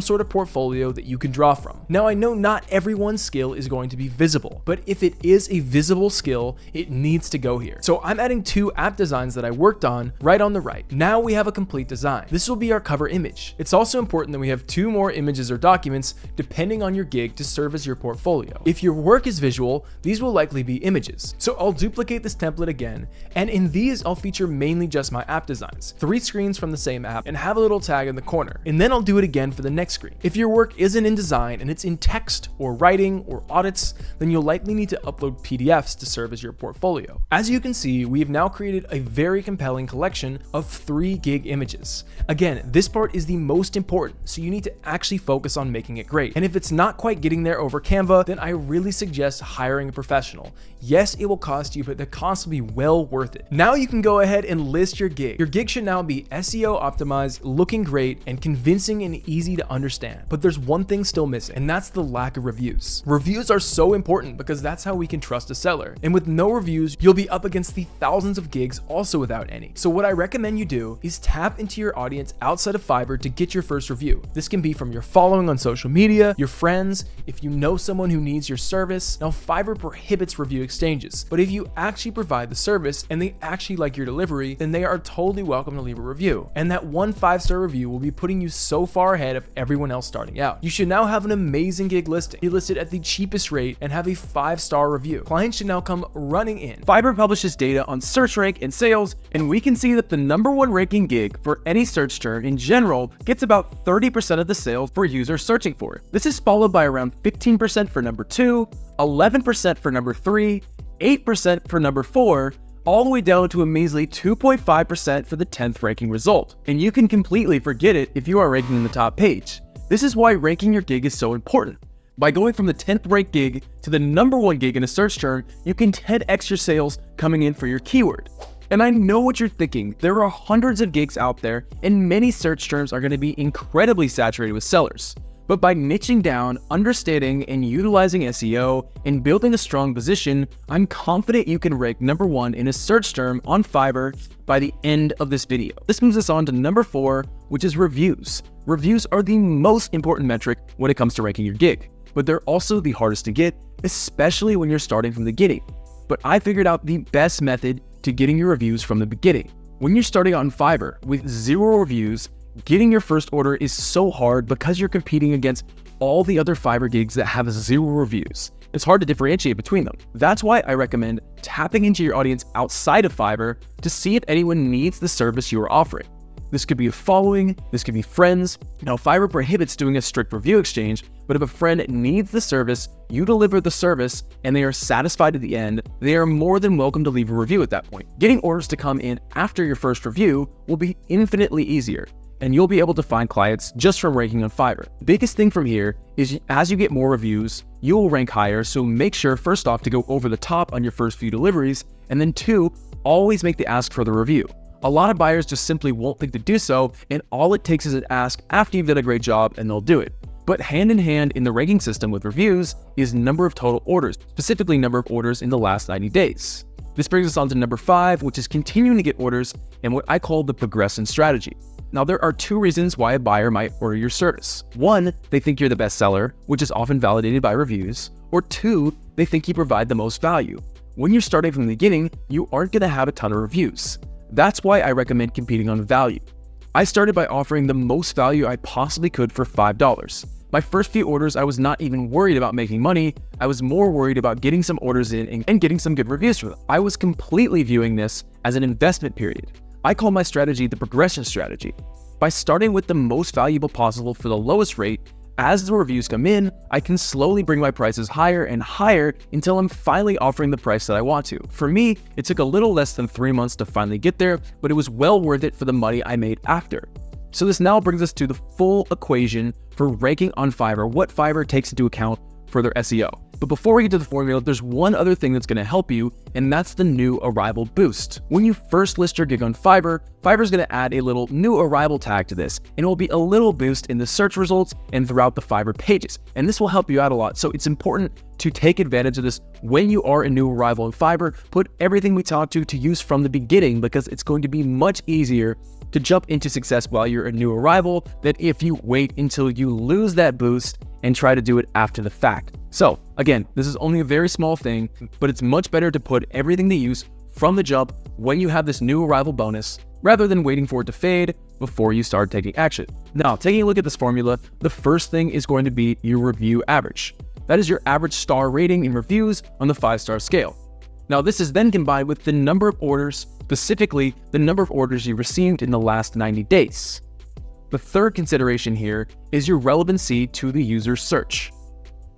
sort of portfolio that you can draw from. Now, I know not everyone's skill is going to be visible, but if it is a visible skill, it needs to go here. So I'm adding 2 app designs that I worked on right on the right. Now we have a complete design. This will be our cover image. It's also important that we have 2 more images or documents depending on your gig to serve as your portfolio. If your work is visual, these will likely be images. So I'll duplicate this template again, and in these I'll feature mainly just my app designs, 3 screens from the same app, and have a little tag in the corner. And then I'll do it again for the next screen. If your work isn't in design and it's in text or writing or audits, then you'll likely need to upload PDFs to serve as your portfolio. As you can see, we have now created a very compelling collection of 3 gig images. Again, this part is the most important, so you need to actually focus on making it great. And if it's not quite getting there over Canva, then I really suggest hiring a professional. Yes, it will cost you, but the cost will be well worth it. Now you can go ahead and list your gig. Your gig should now be SEO optimized, looking great, and convincing and easy to understand. But there's one thing still missing, and that's the lack of reviews. Reviews are so important because that's how we can trust a seller. And with no reviews, you'll be up against the thousands of gigs also without any. So what I recommend you do is tap into your audience outside of Fiverr to get your first review. This can be from your following on social media, your friends, if you know someone who needs your service. Now, Fiverr prohibits review exchanges, but if you actually provide the service and they actually like your delivery, then they are totally welcome to leave a review. And that 1 5-star review will be putting you so far ahead of everyone else starting out. You should now have an amazing gig listing. Be listed at the cheapest rate and have a 5-star review. Clients should now come running in. Fiverr publishes data on search rank and sales, and we can see that the #1 ranking gig for any search term in general gets about 30% of the sales for users searching for it. This is followed by around 15% for number 2, 11% for number 3, 8% for number 4, all the way down to a measly 2.5% for the 10th ranking result. And you can completely forget it if you are ranking in the top page. This is why ranking your gig is so important. By going from the 10th ranked gig to the #1 gig in a search term, you can 10x your sales coming in for your keyword. And I know what you're thinking. There are hundreds of gigs out there, and many search terms are going to be incredibly saturated with sellers. But by niching down, understanding and utilizing SEO, and building a strong position, I'm confident you can rank #1 in a search term on Fiverr by the end of this video. This moves us on to number 4, which is reviews. Reviews are the most important metric when it comes to ranking your gig, but they're also the hardest to get, especially when you're starting from the beginning. But I figured out the best method to getting your reviews from the beginning. When you're starting out on Fiverr with 0 reviews, getting your first order is so hard because you're competing against all the other Fiverr gigs that have 0 reviews. It's hard to differentiate between them. That's why I recommend tapping into your audience outside of Fiverr to see if anyone needs the service you are offering. This could be a following, this could be friends. Now, Fiverr prohibits doing a strict review exchange, but if a friend needs the service, you deliver the service, and they are satisfied at the end, they are more than welcome to leave a review at that point. Getting orders to come in after your first review will be infinitely easier, and you'll be able to find clients just from ranking on Fiverr. The biggest thing from here is as you get more reviews, you will rank higher, so make sure first off to go over the top on your first few deliveries, and then 2, always make the ask for the review. A lot of buyers just simply won't think to do so, and all it takes is an ask after you've done a great job and they'll do it. But hand in hand in the ranking system with reviews is number of total orders, specifically number of orders in the last 90 days. This brings us on to number 5, which is continuing to get orders and what I call the progression strategy. Now, there are 2 reasons why a buyer might order your service. 1, they think you're the best seller, which is often validated by reviews, or 2, they think you provide the most value. When you're starting from the beginning, you aren't going to have a ton of reviews. That's why I recommend competing on value. I started by offering the most value I possibly could for $5. My first few orders, I was not even worried about making money. I was more worried about getting some orders in and getting some good reviews for them. I was completely viewing this as an investment period. I call my strategy the progression strategy. By starting with the most valuable possible for the lowest rate, as the reviews come in, I can slowly bring my prices higher and higher until I'm finally offering the price that I want to. For me, it took a little less than 3 months to finally get there, but it was well worth it for the money I made after. So this now brings us to the full equation for ranking on Fiverr, what Fiverr takes into account for their SEO. But before we get to the formula, there's one other thing that's going to help you, and that's the new arrival boost. When you first list your gig on Fiverr, Fiverr's going to add a little new arrival tag to this, and it will be a little boost in the search results and throughout the Fiverr pages. And this will help you out a lot. So it's important to take advantage of this when you are a new arrival on Fiverr. Put everything we talked to use from the beginning, because it's going to be much easier to jump into success while you're a new arrival than if you wait until you lose that boost and try to do it after the fact. So again, this is only a very small thing, but it's much better to put everything to use from the jump when you have this new arrival bonus, rather than waiting for it to fade before you start taking action. Now, taking a look at this formula, the first thing is going to be your review average. That is your average star rating in reviews on the 5-star scale. Now, this is then combined with the number of orders, specifically the number of orders you received in the last 90 days. The third consideration here is your relevancy to the user's search.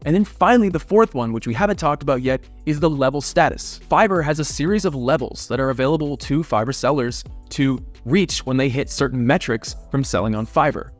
And then finally, the fourth one, which we haven't talked about yet, is the level status. Fiverr has a series of levels that are available to Fiverr sellers to reach when they hit certain metrics from selling on Fiverr.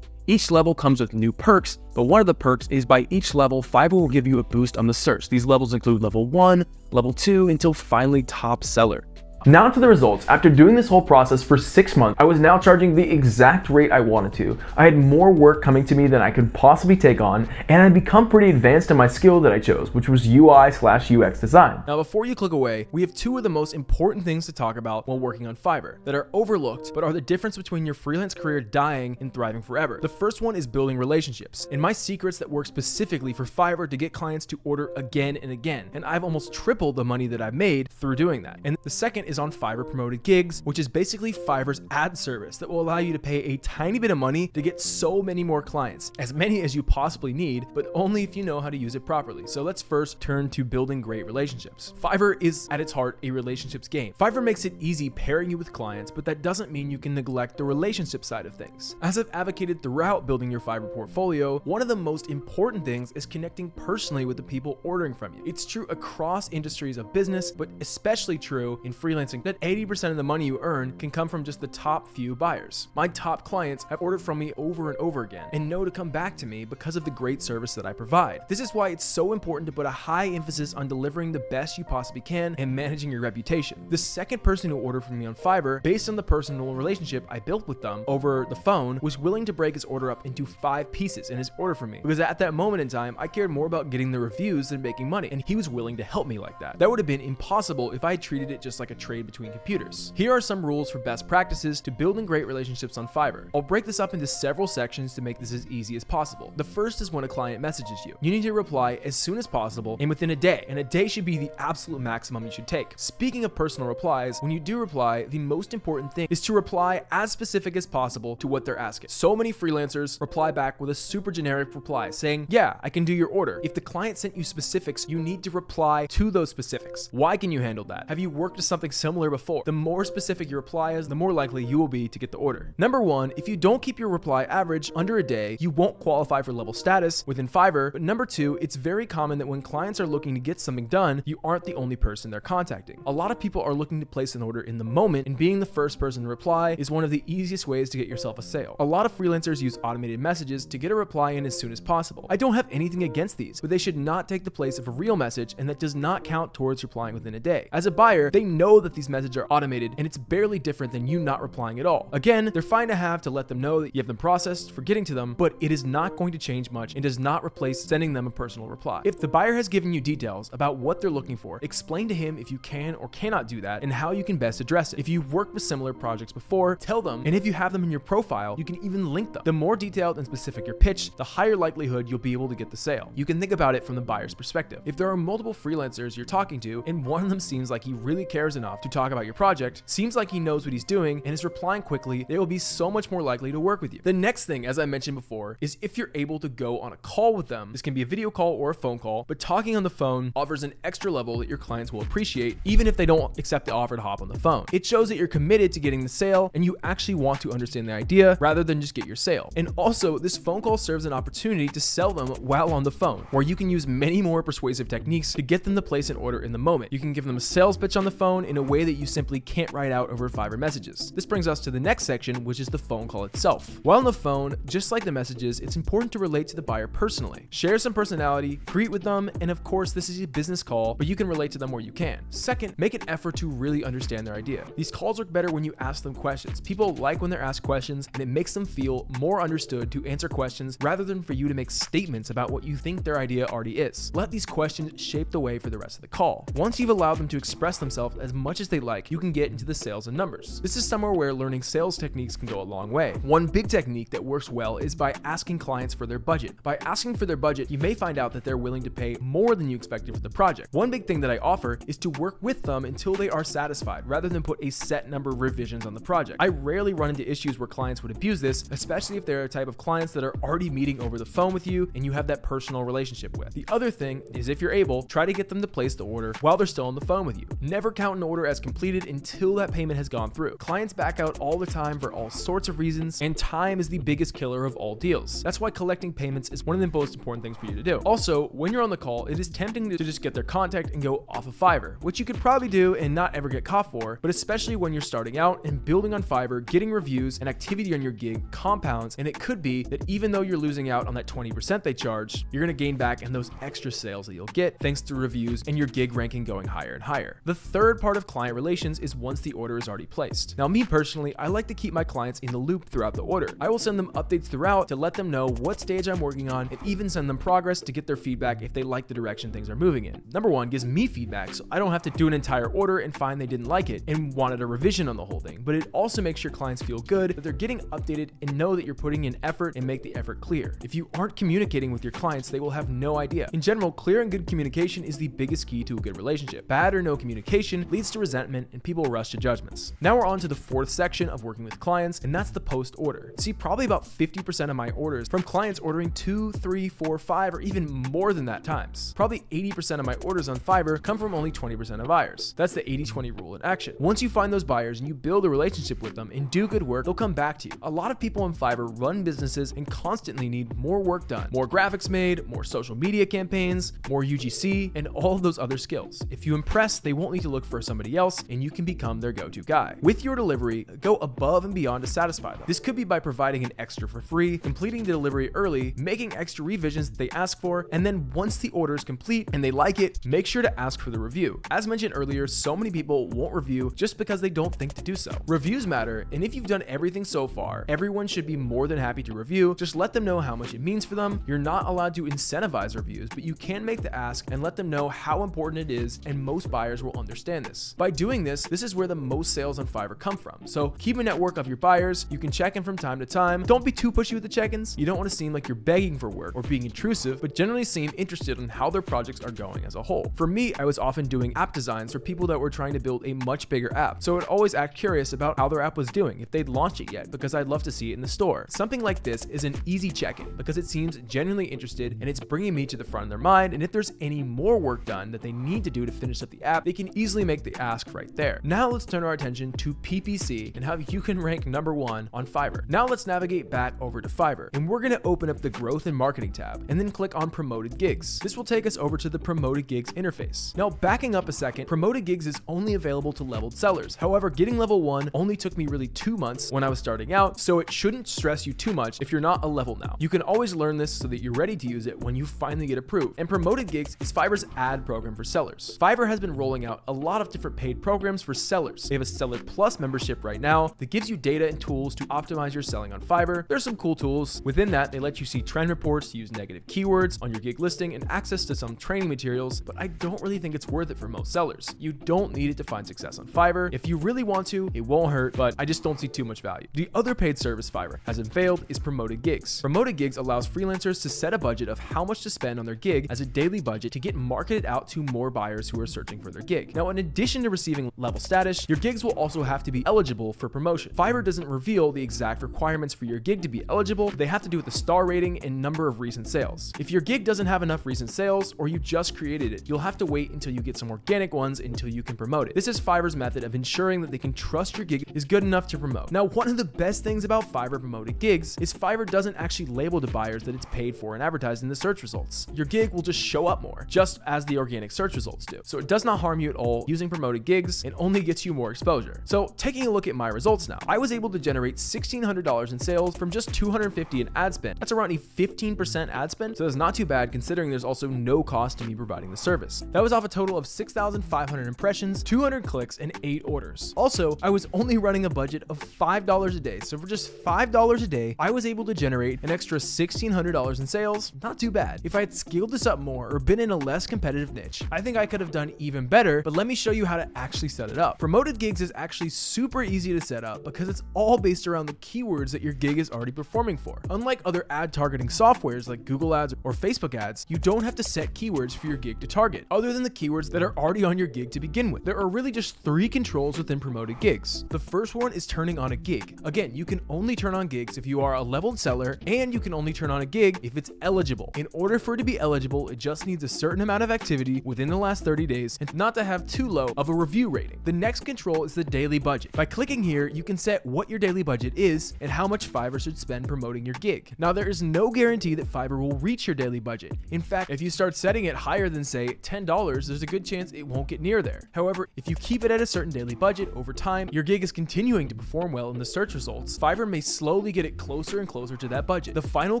Each level comes with new perks, but one of the perks is by each level, Fiverr will give you a boost on the search. These levels include level 1, level 2, until finally top seller. Now to the results. After doing this whole process for 6 months, I was now charging the exact rate I wanted to. I had more work coming to me than I could possibly take on, and I'd become pretty advanced in my skill that I chose, which was UI/UX design. Now, before you click away, we have two of the most important things to talk about while working on Fiverr that are overlooked, but are the difference between your freelance career dying and thriving forever. The first one is building relationships, and my secrets that work specifically for Fiverr to get clients to order again and again. And I've almost tripled the money that I've made through doing that. And the second is on Fiverr Promoted Gigs, which is basically Fiverr's ad service that will allow you to pay a tiny bit of money to get so many more clients, as many as you possibly need, but only if you know how to use it properly. So let's first turn to building great relationships. Fiverr is at its heart a relationships game. Fiverr makes it easy pairing you with clients, but that doesn't mean you can neglect the relationship side of things. As I've advocated throughout building your Fiverr portfolio, one of the most important things is connecting personally with the people ordering from you. It's true across industries of business, but especially true in freelancing, that 80% of the money you earn can come from just the top few buyers. My top clients have ordered from me over and over again and know to come back to me because of the great service that I provide. This is why it's so important to put a high emphasis on delivering the best you possibly can and managing your reputation. The second person who ordered from me on Fiverr, based on the personal relationship I built with them over the phone, was willing to break his order up into 5 pieces in his order from me, because at that moment in time, I cared more about getting the reviews than making money, and he was willing to help me like that. That would have been impossible if I had treated it just like a trade between computers. Here are some rules for best practices to building great relationships on Fiverr. I'll break this up into several sections to make this as easy as possible. The first is when a client messages you. You need to reply as soon as possible and within a day, and a day should be the absolute maximum you should take. Speaking of personal replies, when you do reply, the most important thing is to reply as specific as possible to what they're asking. So many freelancers reply back with a super generic reply saying, "Yeah, I can do your order." If the client sent you specifics, you need to reply to those specifics. Why can you handle that? Have you worked with something similar before? The more specific your reply is, the more likely you will be to get the order. Number 1, if you don't keep your reply average under a day, you won't qualify for level status within Fiverr. But number 2, it's very common that when clients are looking to get something done, you aren't the only person they're contacting. A lot of people are looking to place an order in the moment, and being the first person to reply is one of the easiest ways to get yourself a sale. A lot of freelancers use automated messages to get a reply in as soon as possible. I don't have anything against these, but they should not take the place of a real message, and that does not count towards replying within a day. As a buyer, they know that these messages are automated, and it's barely different than you not replying at all. Again, they're fine to have to let them know that you have them processed for getting to them, but it is not going to change much and does not replace sending them a personal reply. If the buyer has given you details about what they're looking for, explain to him if you can or cannot do that and how you can best address it. If you've worked with similar projects before, tell them, and if you have them in your profile, you can even link them. The more detailed and specific your pitch, the higher likelihood you'll be able to get the sale. You can think about it from the buyer's perspective. If there are multiple freelancers you're talking to, and one of them seems like he really cares enough to talk about your project, seems like he knows what he's doing, and is replying quickly, they will be so much more likely to work with you. The next thing, as I mentioned before, is if you're able to go on a call with them. This can be a video call or a phone call, but talking on the phone offers an extra level that your clients will appreciate, even if they don't accept the offer to hop on the phone. It shows that you're committed to getting the sale and you actually want to understand the idea rather than just get your sale. And also, this phone call serves an opportunity to sell them while on the phone, where you can use many more persuasive techniques to get them to place an order in the moment. You can give them a sales pitch on the phone in a a way that you simply can't write out over Fiverr messages. This brings us to the next section, which is the phone call itself. While on the phone, just like the messages, it's important to relate to the buyer personally. Share some personality, greet with them, and of course, this is a business call, but you can relate to them where you can. Second, make an effort to really understand their idea. These calls work better when you ask them questions. People like when they're asked questions, and it makes them feel more understood to answer questions rather than for you to make statements about what you think their idea already is. Let these questions shape the way for the rest of the call. Once you've allowed them to express themselves as much as they like, you can get into the sales and numbers. This is somewhere where learning sales techniques can go a long way. One big technique that works well is by asking clients for their budget. By asking for their budget, you may find out that they're willing to pay more than you expected for the project. One big thing that I offer is to work with them until they are satisfied, rather than put a set number of revisions on the project. I rarely run into issues where clients would abuse this, especially if they're a type of clients that are already meeting over the phone with you and you have that personal relationship with. The other thing is, if you're able, try to get them to place the order while they're still on the phone with you. Never count an order as completed until that payment has gone through. Clients back out all the time for all sorts of reasons, and time is the biggest killer of all deals. That's why collecting payments is one of the most important things for you to do. Also, when you're on the call, it is tempting to just get their contact and go off of Fiverr, which you could probably do and not ever get caught for, but especially when you're starting out and building on Fiverr, getting reviews and activity on your gig compounds, and it could be that even though you're losing out on that 20% they charge, you're gonna gain back in those extra sales that you'll get thanks to reviews and your gig ranking going higher and higher. The third part of client relations is once the order is already placed. Now, me personally, I like to keep my clients in the loop throughout the order. I will send them updates throughout to let them know what stage I'm working on, and even send them progress to get their feedback if they like the direction things are moving in. Number one, gives me feedback so I don't have to do an entire order and find they didn't like it and wanted a revision on the whole thing, but it also makes your clients feel good that they're getting updated and know that you're putting in effort and make the effort clear. If you aren't communicating with your clients, they will have no idea. In general, clear and good communication is the biggest key to a good relationship. Bad or no communication leads to resentment and people rush to judgments. Now we're on to the fourth section of working with clients, and that's the post order. See, probably about 50% of my orders from clients ordering 2, 3, 4, 5, or even more than that times. Probably 80% of my orders on Fiverr come from only 20% of buyers. That's the 80-20 rule in action. Once you find those buyers and you build a relationship with them and do good work, they'll come back to you. A lot of people on Fiverr run businesses and constantly need more work done, more graphics made, more social media campaigns, more UGC, and all of those other skills. If you impress, they won't need to look for somebody else, and you can become their go-to guy. With your delivery, go above and beyond to satisfy them. This could be by providing an extra for free, completing the delivery early, making extra revisions that they ask for, and then once the order is complete and they like it, make sure to ask for the review. As mentioned earlier, so many people won't review just because they don't think to do so. Reviews matter, and if you've done everything so far, everyone should be more than happy to review. Just let them know how much it means for them. You're not allowed to incentivize reviews, but you can make the ask and let them know how important it is, and most buyers will understand this. By doing this, this is where the most sales on Fiverr come from. So keep a network of your buyers. You can check in from time to time. Don't be too pushy with the check-ins. You don't want to seem like you're begging for work or being intrusive, but generally seem interested in how their projects are going as a whole. For me, I was often doing app designs for people that were trying to build a much bigger app, so I'd always act curious about how their app was doing, if they'd launched it yet, because I'd love to see it in the store. Something like this is an easy check-in because it seems genuinely interested and it's bringing me to the front of their mind, and if there's any more work done that they need to do to finish up the app, they can easily make the ask right there. Now let's turn our attention to PPC and how you can rank number 1 on Fiverr. Now let's navigate back over to Fiverr, and we're going to open up the growth and marketing tab and then click on promoted gigs. This will take us over to the promoted gigs interface. Now backing up a second, promoted gigs is only available to leveled sellers. However, getting level 1 only took me really 2 months when I was starting out, so it shouldn't stress you too much if you're not a level now. You can always learn this so that you're ready to use it when you finally get approved. And promoted gigs is Fiverr's ad program for sellers. Fiverr has been rolling out a lot of different paid programs for sellers. They have a Seller Plus membership right now that gives you data and tools to optimize your selling on Fiverr. There's some cool tools. Within that, they let you see trend reports, use negative keywords on your gig listing, and access to some training materials, but I don't really think it's worth it for most sellers. You don't need it to find success on Fiverr. If you really want to, it won't hurt, but I just don't see too much value. The other paid service Fiverr has unveiled is promoted gigs. Promoted gigs allows freelancers to set a budget of how much to spend on their gig as a daily budget to get marketed out to more buyers who are searching for their gig. Now, in addition to receiving level status, your gigs will also have to be eligible for promotion. Fiverr doesn't reveal the exact requirements for your gig to be eligible. They have to do with the star rating and number of recent sales. If your gig doesn't have enough recent sales, or you just created it, you'll have to wait until you get some organic ones until you can promote it. This is Fiverr's method of ensuring that they can trust your gig is good enough to promote. Now, one of the best things about Fiverr promoted gigs is Fiverr doesn't actually label to buyers that it's paid for and advertised in the search results. Your gig will just show up more, just as the organic search results do. So it does not harm you at all using promoted promoted gigs and only gets you more exposure. So taking a look at my results now, I was able to generate $1,600 in sales from just $250 in ad spend. That's around a 15% ad spend, so that's not too bad considering there's also no cost to me providing the service. That was off a total of 6,500 impressions, 200 clicks, and 8 orders. Also, I was only running a budget of $5 a day, so for just $5 a day, I was able to generate an extra $1,600 in sales. Not too bad. If I had scaled this up more or been in a less competitive niche, I think I could have done even better, but let me show you how to actually set it up. Promoted gigs is actually super easy to set up because it's all based around the keywords that your gig is already performing for. Unlike other ad targeting softwares like Google Ads or Facebook Ads, you don't have to set keywords for your gig to target, other than the keywords that are already on your gig to begin with. There are really just 3 controls within promoted gigs. The first one is turning on a gig. Again, you can only turn on gigs if you are a leveled seller, and you can only turn on a gig if it's eligible. In order for it to be eligible, it just needs a certain amount of activity within the last 30 days and not to have too low of a review rating. The next control is the daily budget. By clicking here, you can set what your daily budget is and how much Fiverr should spend promoting your gig. Now, there is no guarantee that Fiverr will reach your daily budget. In fact, if you start setting it higher than say $10, there's a good chance it won't get near there. However, if you keep it at a certain daily budget over time, your gig is continuing to perform well in the search results, Fiverr may slowly get it closer and closer to that budget. The final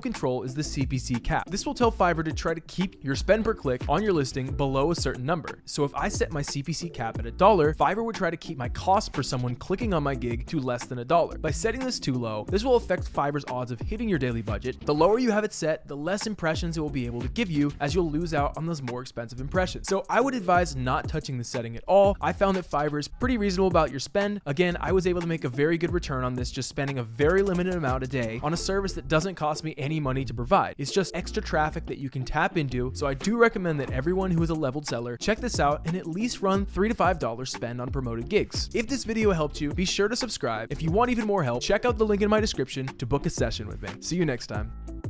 control is the CPC cap. This will tell Fiverr to try to keep your spend per click on your listing below a certain number. So if I set my CPC cap at $1, Fiverr would try to keep my cost per someone clicking on my gig to less than $1. By setting this too low, this will affect Fiverr's odds of hitting your daily budget. The lower you have it set, the less impressions it will be able to give you, as you'll lose out on those more expensive impressions. So I would advise not touching the setting at all. I found that Fiverr is pretty reasonable about your spend. Again, I was able to make a very good return on this, just spending a very limited amount a day on a service that doesn't cost me any money to provide. It's just extra traffic that you can tap into. So I do recommend that everyone who is a leveled seller check this out and at least run $3 to $5 spend on promoted gigs. If this video helped you, be sure to subscribe. If you want even more help, check out the link in my description to book a session with me. See you next time.